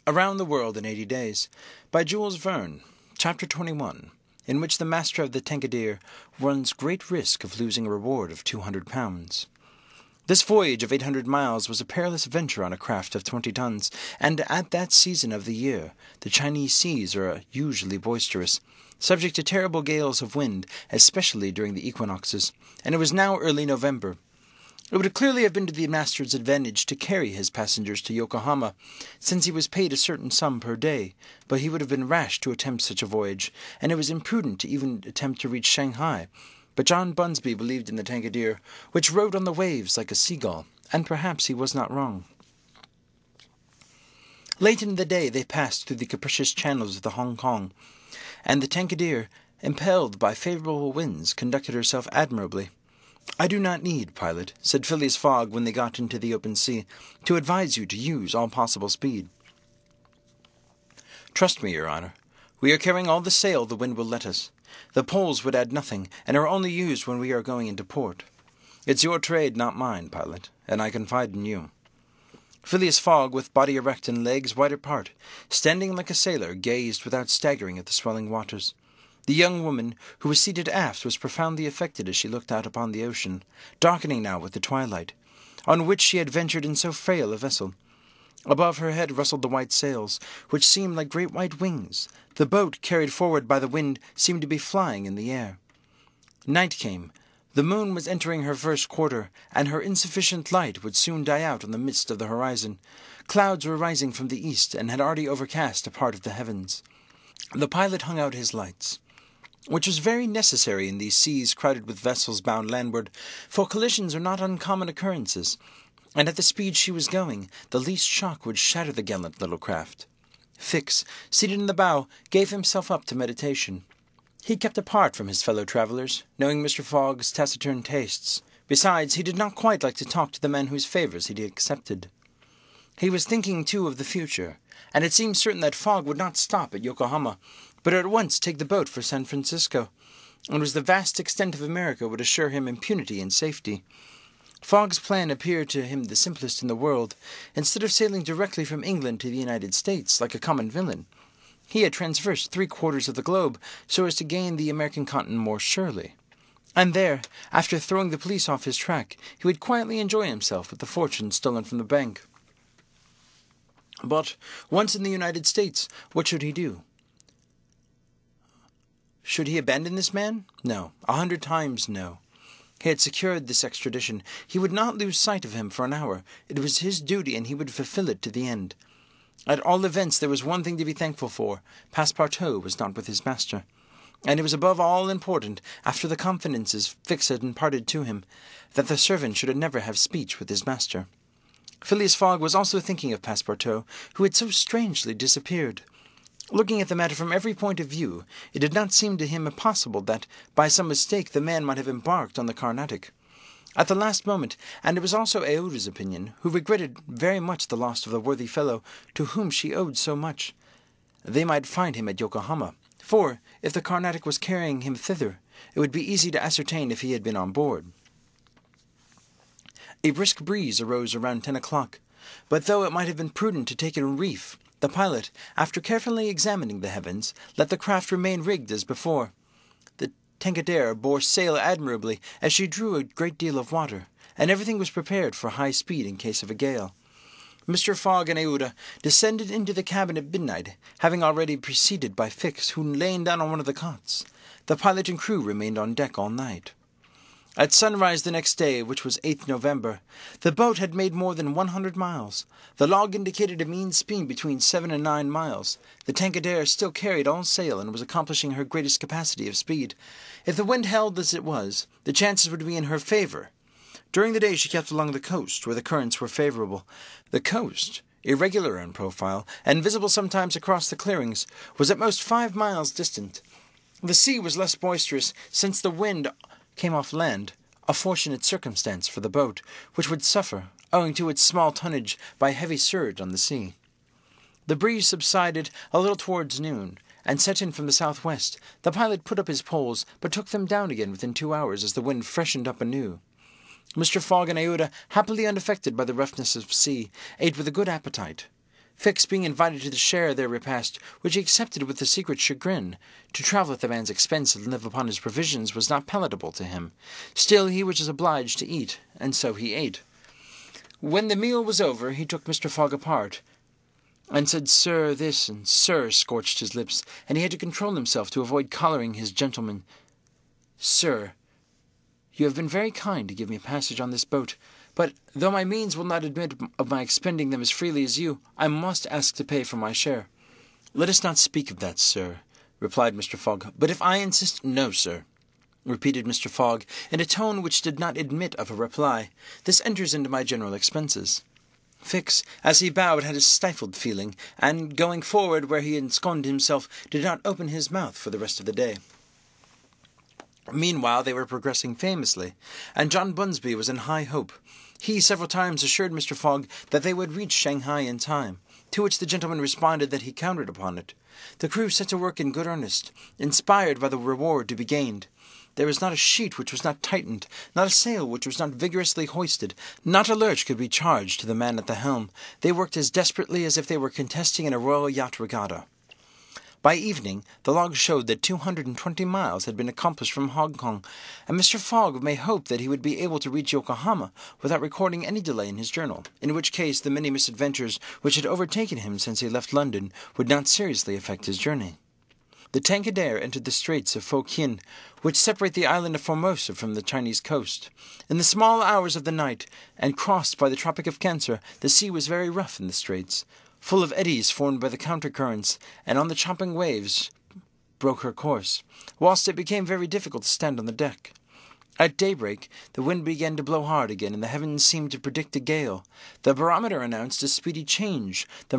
Around the World in 80 Days, by Jules Verne, Chapter 21, in which the master of the Tankadere runs great risk of losing a reward of £200. This voyage of 800 miles was a perilous venture on a craft of 20 tons, and at that season of the year the Chinese seas are usually boisterous, subject to terrible gales of wind, especially during the equinoxes, and it was now early November. It would clearly have been to the master's advantage to carry his passengers to Yokohama, since he was paid a certain sum per day, but he would have been rash to attempt such a voyage, and it was imprudent to even attempt to reach Shanghai. But John Bunsby believed in the Tankadere, which rode on the waves like a seagull, and perhaps he was not wrong. Late in the day they passed through the capricious channels of the Hong Kong, and the Tankadere, impelled by favourable winds, conducted herself admirably. "I do not need, pilot," said Phileas Fogg when they got into the open sea, "to advise you to use all possible speed." "Trust me, your honour. We are carrying all the sail the wind will let us. The poles would add nothing, and are only used when we are going into port. It's your trade, not mine, pilot, and I confide in you." Phileas Fogg, with body erect and legs wide apart, standing like a sailor, gazed without staggering at the swelling waters. The young woman, who was seated aft, was profoundly affected as she looked out upon the ocean, darkening now with the twilight, on which she had ventured in so frail a vessel. Above her head rustled the white sails, which seemed like great white wings. The boat, carried forward by the wind, seemed to be flying in the air. Night came. The moon was entering her first quarter, and her insufficient light would soon die out on the midst of the horizon. Clouds were rising from the east, and had already overcast a part of the heavens. The pilot hung out his lights, which was very necessary in these seas crowded with vessels bound landward, for collisions are not uncommon occurrences, and at the speed she was going, the least shock would shatter the gallant little craft. Fix, seated in the bow, gave himself up to meditation. He kept apart from his fellow-travellers, knowing Mr. Fogg's taciturn tastes. Besides, he did not quite like to talk to the men whose favours he had accepted. He was thinking, too, of the future, and it seemed certain that Fogg would not stop at Yokohama, but at once take the boat for San Francisco, and as the vast extent of America would assure him impunity and safety. Fogg's plan appeared to him the simplest in the world. Instead of sailing directly from England to the United States, like a common villain, he had traversed 3/4 of the globe so as to gain the American continent more surely. And there, after throwing the police off his track, he would quietly enjoy himself with the fortune stolen from the bank. But, once in the United States, what should he do? Should he abandon this man? No, 100 times no. He had secured this extradition. He would not lose sight of him for an hour. It was his duty, and he would fulfill it to the end. At all events, there was one thing to be thankful for. Passepartout was not with his master. And it was above all important, after the confidences Fix had imparted to him, that the servant should never have speech with his master. Phileas Fogg was also thinking of Passepartout, who had so strangely disappeared. Looking at the matter from every point of view, it did not seem to him impossible that, by some mistake, the man might have embarked on the Carnatic at the last moment, and it was also Aouda's opinion, who regretted very much the loss of the worthy fellow to whom she owed so much. They might find him at Yokohama, for, if the Carnatic was carrying him thither, it would be easy to ascertain if he had been on board. A brisk breeze arose around 10 o'clock, but though it might have been prudent to take it a reef, the pilot, after carefully examining the heavens, let the craft remain rigged as before. The Tankadere bore sail admirably as she drew a great deal of water, and everything was prepared for high speed in case of a gale. Mr. Fogg and Aouda descended into the cabin at midnight, having already been preceded by Fix, who lay down on one of the cots. The pilot and crew remained on deck all night. At sunrise the next day, which was 8th November, the boat had made more than 100 miles. The log indicated a mean speed between 7 and 9 miles. The Tankadere still carried all sail and was accomplishing her greatest capacity of speed. If the wind held as it was, the chances would be in her favour. During the day she kept along the coast, where the currents were favourable. The coast, irregular in profile, and visible sometimes across the clearings, was at most 5 miles distant. The sea was less boisterous, since the wind came off land, a fortunate circumstance for the boat, which would suffer, owing to its small tonnage, by heavy surge on the sea. The breeze subsided a little towards noon, and set in from the southwest. The pilot put up his poles, but took them down again within 2 hours as the wind freshened up anew. Mr. Fogg and Aouda, happily unaffected by the roughness of sea, ate with a good appetite. Fix being invited to share their repast, which he accepted with a secret chagrin. To travel at the man's expense and live upon his provisions was not palatable to him. Still he was obliged to eat, and so he ate. When the meal was over, he took Mr. Fogg apart, and said "Sir" this, and "Sir" scorched his lips, and he had to control himself to avoid collaring his gentleman. "Sir, you have been very kind to give me passage on this boat, but though my means will not admit of my expending them as freely as you, I must ask to pay for my share." "Let us not speak of that, sir," replied Mr. Fogg. "But if I insist—" "No, sir," repeated Mr. Fogg, in a tone which did not admit of a reply. "This enters into my general expenses." Fix, as he bowed, had a stifled feeling, and, going forward where he ensconced himself, did not open his mouth for the rest of the day. Meanwhile they were progressing famously, and John Bunsby was in high hope. He several times assured Mr. Fogg that they would reach Shanghai in time, to which the gentleman responded that he counted upon it. The crew set to work in good earnest, inspired by the reward to be gained. There was not a sheet which was not tightened, not a sail which was not vigorously hoisted, not a lurch could be charged to the man at the helm. They worked as desperately as if they were contesting in a royal yacht regatta. By evening, the logs showed that 220 miles had been accomplished from Hong Kong, and Mr. Fogg may hope that he would be able to reach Yokohama without recording any delay in his journal, in which case the many misadventures which had overtaken him since he left London would not seriously affect his journey. The Tankadere entered the straits of Fo Kien, which separate the island of Formosa from the Chinese coast. In the small hours of the night, and crossed by the Tropic of Cancer, the sea was very rough in the straits, full of eddies formed by the counter-currents, and on the chopping waves broke her course, whilst it became very difficult to stand on the deck. At daybreak, the wind began to blow hard again, and the heavens seemed to predict a gale. The barometer announced a speedy change. The